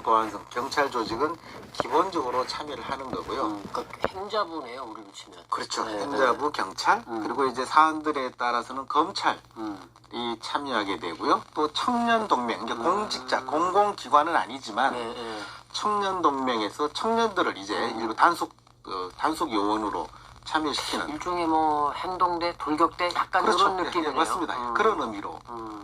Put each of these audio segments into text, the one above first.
인민보안성 경찰 조직은 기본적으로 참여를 하는 거고요. 그러니까 행자부네요, 우리로 치면. 그렇죠. 네, 행자부, 경찰, 그리고 이제 사안들에 따라서는 검찰이 참여하게 되고요. 또 청년동맹, 이게 공직자, 공공기관은 아니지만 청년동맹에서 청년들을 이제 일부 단속 요원으로 참여시키는 일종의 뭐 행동대, 돌격대 약간 그렇죠. 이런 느낌이네요. 맞습니다. 그런 의미로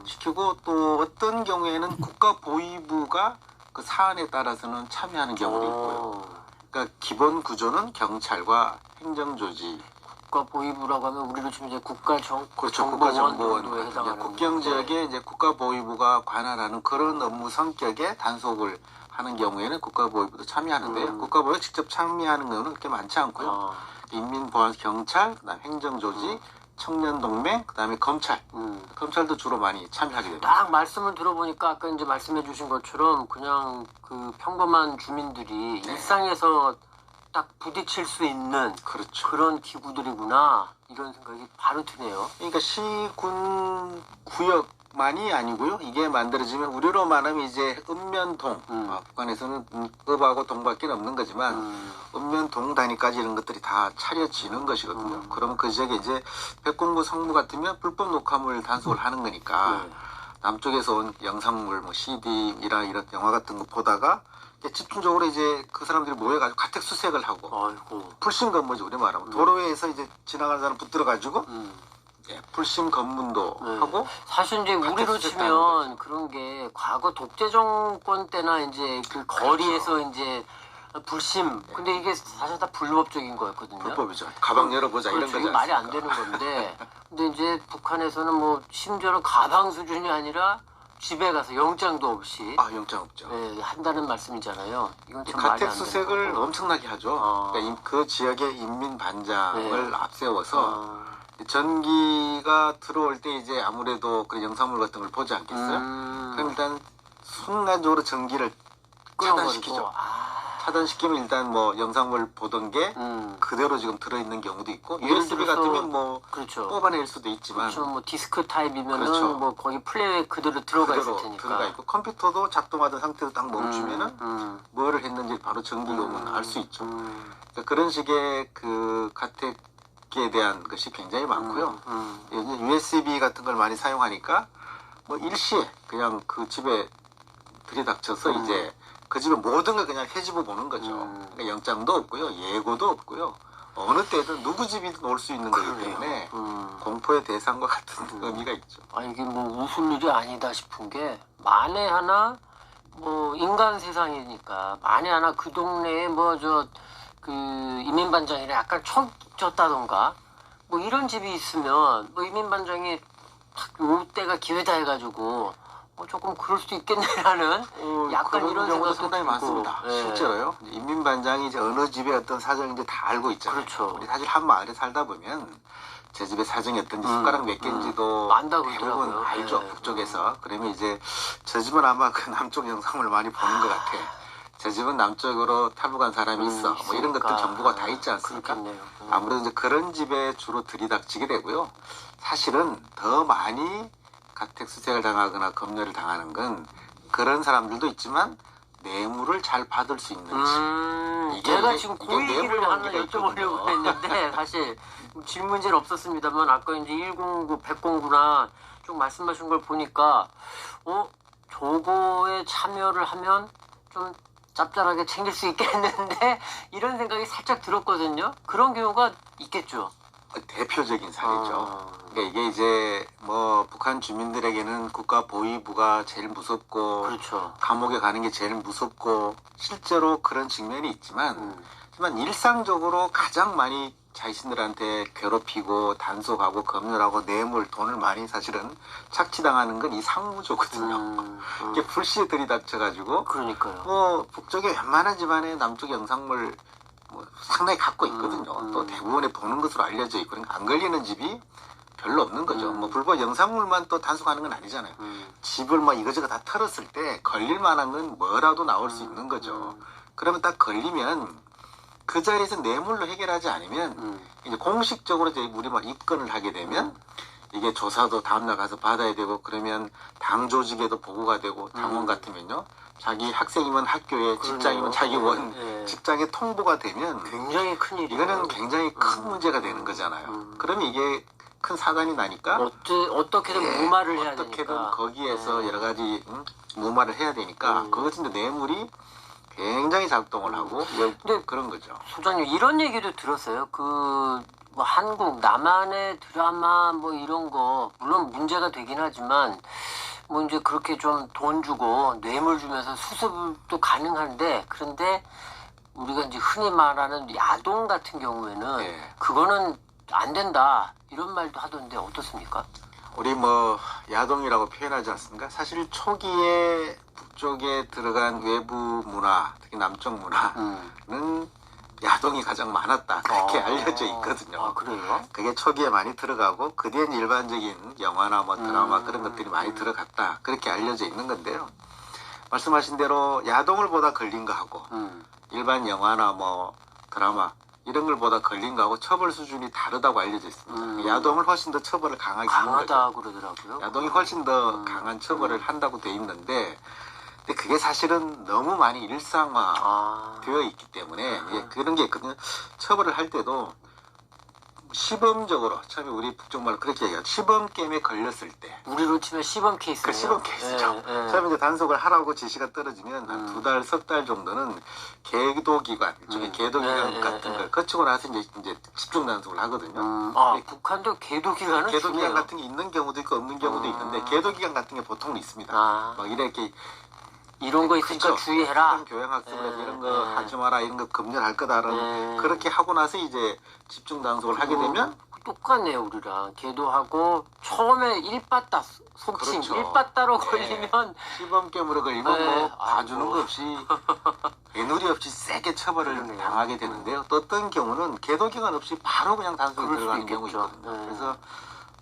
시키고 또 어떤 경우에는 국가보위부가 그 사안에 따라서는 참여하는 경우도 있고요. 그러니까 기본 구조는 경찰과 행정조직. 국가보위부라고 하면 우리로 치면 이제 그렇죠. 국가정보원 국가정보원 해당하는 국경 지역에 이제 국가보위부가 관할하는 그런 업무 성격의 단속을 하는 경우에는 국가보위부도 참여하는데요. 국가보위부가 직접 참여하는 경우는 그렇게 많지 않고요. 인민보안 경찰, 그다음 행정조직, 청년동맹, 그다음에 검찰. 검찰도 주로 많이 참여하게 됩니다. 딱 말씀을 들어보니까 아까 이제 말씀해 주신 것처럼 그냥 그 평범한 주민들이 일상에서 딱 부딪힐 수 있는 그렇죠. 그런 기구들이구나 이런 생각이 바로 드네요. 그러니까 시군 구역만이 아니고요. 이게 만들어지면 우리로 말하면 이제 읍면동, 북한에서는 읍하고 동밖에 없는 거지만 읍면동 단위까지 이런 것들이 다 차려지는 것이거든요. 그러면 그 지역에 이제 백공구 성무 같으면 불법 녹화물 단속을 하는 거니까 남쪽에서 온 영상물, 뭐 CD나 이런 영화 같은 거 보다가 집중적으로 이제 그 사람들이 모여가지고 가택 수색을 하고 불신 검문지 우리 말하면 도로에서 이제 지나가는 사람 붙들어가지고 불신 검문도 하고 사실 이제 우리로 치면 그런 게 과거 독재 정권 때나 이제 그 거리에서 이제 불심 근데 이게 사실 다 불법적인 거였거든요. 불법이죠. 가방 열어보자 그렇죠. 이런 거죠. 말이 안 되는 건데 근데 이제 북한에서는 뭐 심지어는 가방 수준이 아니라 집에 가서 영장도 없이 영장 없죠. 한다는 말씀이잖아요. 이건 참 가택 수색을 엄청나게 하죠. 그러니까 그 지역의 인민 반장을 앞세워서 전기가 들어올 때 이제 아무래도 그 영상물 같은 걸 보지 않겠어요? 그럼 일단 순간적으로 전기를 차단시키죠. 차단시키면 일단 뭐 영상물 보던 게 그대로 지금 들어있는 경우도 있고 USB 같으면 뭐 뽑아낼 수도 있지만 그렇죠. 뭐 디스크 타입이면은 뭐 거기 플레이에 그대로 들어가 있을 테니까 들어가 있고 컴퓨터도 작동하던 상태로 딱 멈추면은 뭐를 했는지 바로 전기가 오면 알 수 있죠. 그러니까 그런 식의 그 가택에 대한 것이 굉장히 많고요. USB 같은 걸 많이 사용하니까 뭐 일시에 그냥 그 집에 들이닥쳐서 이제 그 집에 모든 걸 그냥 헤집어 보는 거죠. 그러니까 영장도 없고요. 예고도 없고요. 어느 때든 누구 집이든 올 수 있는 거기 때문에 공포의 대상과 같은 의미가 있죠. 이게 뭐 웃을 일이 아니다 싶은 게 만에 하나 뭐 인간 세상이니까 만에 하나 그 동네에 뭐 그 이민반장이랑 약간 척 졌다던가 뭐 이런 집이 있으면 뭐 이민반장이 요 때가 기회다 해가지고 조금 그럴 수도 있겠네라는 약간 이런 경우도 생각도 상당히 많습니다. 실제로요. 인민반장이 이제 어느 집에 어떤 사정인지 다 알고 있잖아요. 그렇죠. 우리 사실 한 마을에 살다 보면 제 집에 사정이 어떤지 숟가락 몇 개인지도 대부분 알죠. 북쪽에서. 그러면 이제 저 집은 아마 그 남쪽 영상을 많이 보는 것 같아. 저 집은 남쪽으로 탈북한 사람이 있어. 뭐 이런 것들 정보가 다 있지 않습니까? 아무래도 이제 그런 집에 주로 들이닥치게 되고요. 사실은 더 많이 가택 수색을 당하거나 검열을 당하는 건 그런 사람들도 있지만 뇌물을 잘 받을 수 있는 집. 제가 지금 그 얘기를 하나 여쭤보려고 했는데 사실 질문제는 없었습니다만 아까 이제 109, 109나 좀 말씀하신 걸 보니까 저거에 참여를 하면 좀 짭짤하게 챙길 수 있겠는데 이런 생각이 살짝 들었거든요. 그런 경우가 있겠죠. 대표적인 사례죠. 그러니까 이게 이제 뭐 북한 주민들에게는 국가 보위부가 제일 무섭고 감옥에 가는 게 제일 무섭고 실제로 그런 측면이 있지만 하지만 일상적으로 가장 많이 자신들한테 괴롭히고 단속하고 검열하고 뇌물 돈을 많이 사실은 착취당하는 건 이 상무조거든요. 이게 불시에 들이닥쳐가지고 뭐 북쪽에 웬만한 집안에 남쪽 영상물 뭐 상당히 갖고 있거든요. 또 대부분에 보는 것으로 알려져 있고 그러니까 안 걸리는 집이 별로 없는 거죠. 뭐 불법 영상물만 또 단속하는 건 아니잖아요. 집을 뭐 이거저거 다 털었을 때 걸릴 만한 건 뭐라도 나올 수 있는 거죠. 그러면 딱 걸리면 그 자리에서 뇌물로 해결하지 않으면 이제 공식적으로 이제 우리 막 입건을 하게 되면 이게 조사도 다음날 가서 받아야 되고 그러면 당 조직에도 보고가 되고 당원 같으면요 자기 학생이면 학교에, 직장이면 자기 원, 네. 직장에 통보가 되면 굉장히 큰 일이에요. 이거는 굉장히 큰 문제가 되는 거잖아요. 그러면 이게 큰 사단이 나니까 어떻게든 무마를 해야 어떻게든 되니까. 거기에서 여러 가지 무마를 해야 되니까 그것은 이제 뇌물이 굉장히 작동을 하고 근데 그런 거죠. 소장님 이런 얘기도 들었어요. 그 뭐 한국 나만의 드라마 뭐 이런 거 물론 문제가 되긴 하지만 뭐 이제 그렇게 좀 돈 주고 뇌물 주면서 수습도 가능한데 그런데 우리가 이제 흔히 말하는 야동 같은 경우에는 네. 그거는 안 된다 이런 말도 하던데 어떻습니까? 우리 뭐 야동이라고 표현하지 않습니까? 사실 초기에 북쪽에 들어간 외부 문화, 특히 남쪽 문화는 야동이 가장 많았다. 그렇게 알려져 있거든요. 아, 그래요? 그게 초기에 많이 들어가고 그 뒤엔 일반적인 영화나 뭐 드라마 그런 것들이 많이 들어갔다. 그렇게 알려져 있는 건데요. 말씀하신 대로 야동을 보다 걸린 거하고 일반 영화나 뭐 드라마 이런 걸 보다 걸린 거하고 처벌 수준이 다르다고 알려져 있습니다. 야동을 훨씬 더 처벌을 강하게 하는 거죠. 강하다 그러더라고요. 야동이 훨씬 더 강한 처벌을 한다고 돼 있는데 근데 그게 사실은 너무 많이 일상화 되어 있기 때문에 그런 게 있거든요. 처벌을 할 때도 시범적으로 처음에 우리 북쪽말로 그렇게 얘기하죠. 시범 게임에 걸렸을 때 우리로 치면 시범 케이스네요. 그 시범 케이스죠. 예. 처음에 이제 단속을 하라고 지시가 떨어지면 한 2달, 석 달 정도는 계도기관, 일종의 계도기관 같은 걸 거치고 나서 이제 집중 단속을 하거든요. 북한도 계도기관은 계도기관 중요해요. 같은 게 있는 경우도 있고 없는 경우도 있는데 계도기관 같은 게 보통은 있습니다. 막 이렇게 이런 거 있으니까 그렇죠. 주의해라. 교양학습을 이런 거 하지 마라, 이런 거 금지할 거다라는 그렇게 하고 나서 이제 집중 단속을 하게 되면 똑같네요 우리랑. 계도하고 처음에 일빠따 속칭 그렇죠. 일빠따로 걸리면 시범 게임으로 걸리면 네. 뭐 봐주는 거 없이 애누리 없이 세게 처벌을 그러네요. 당하게 되는데요. 또 어떤 경우는 계도기간 없이 바로 그냥 단속에 그럴 들어가는 수도 경우 있겠죠. 있거든요. 그래서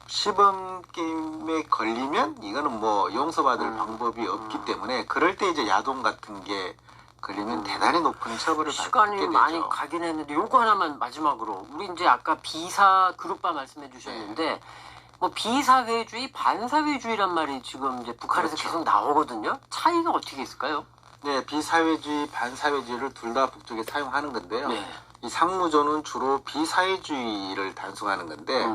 시범 게임에 걸리면 이거는 뭐 용서받을 방법이 없기 때문에 그럴 때 이제 야동 같은 게 걸리면 대단히 높은 처벌을 받게 시간이 되죠. 많이 가긴 했는데 요거 하나만 마지막으로 우리 이제 아까 비사 그룹바 말씀해 주셨는데 뭐 비사회주의 반사회주의란 말이 지금 이제 북한에서 그렇죠. 계속 나오거든요. 차이가 어떻게 있을까요? 네, 비사회주의, 반사회주의를 둘 다 북쪽에 사용하는 건데요. 네. 이 상무조는 주로 비사회주의를 단속하는 건데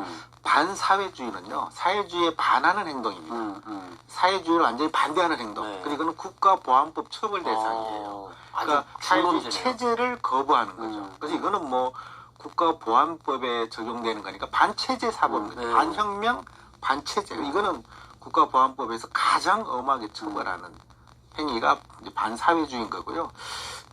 반사회주의는요, 사회주의에 반하는 행동입니다. 사회주의를 완전히 반대하는 행동. 네. 그리고 이거는 국가보안법 처벌 대상이에요. 그러니까 사회주의 체제를 거부하는 거죠. 그래서 이거는 뭐 국가보안법에 적용되는 거니까 반체제 사범입니다. 반혁명, 반체제. 이거는 국가보안법에서 가장 엄하게 처벌하는 행위가 이제 반사회주의인 거고요.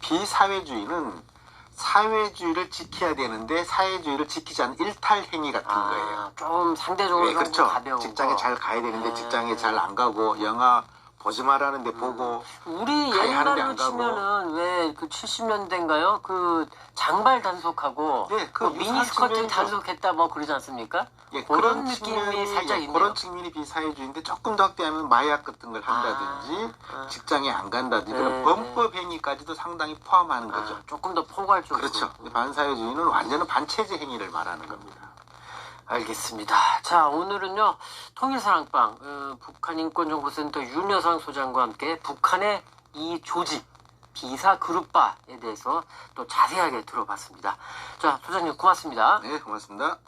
비사회주의는 사회주의를 지켜야 되는데 사회주의를 지키지 않는 일탈 행위 같은 거예요. 좀 상대적으로 좀 그렇죠. 가벼운 직장에 거. 잘 가야 되는데 직장에 잘 안 가고 영화 보지 말라는데 보고 우리 가야 하는데 옛날로 안 가고. 치면은 왜 그 70년대인가요? 그 장발 단속하고 네, 그 뭐 미니스커트 측면이죠. 단속했다 뭐 그러지 않습니까? 예, 그런 느낌이 살짝 있네요. 그런 측면이 비사회주의인데 조금 더 확대하면 마약 같은 걸 한다든지 직장에 안 간다든지 그런 범법 행위까지도 상당히 포함하는 거죠. 조금 더 포괄적으로. 그렇죠. 반사회주의는 완전한 반체제 행위를 말하는 겁니다. 알겠습니다. 자, 오늘은요, 통일사랑방, 북한인권정보센터 윤여상 소장과 함께 북한의 이 조직, 비사그룹바에 대해서 또 자세하게 들어봤습니다. 자, 소장님 고맙습니다. 네, 고맙습니다.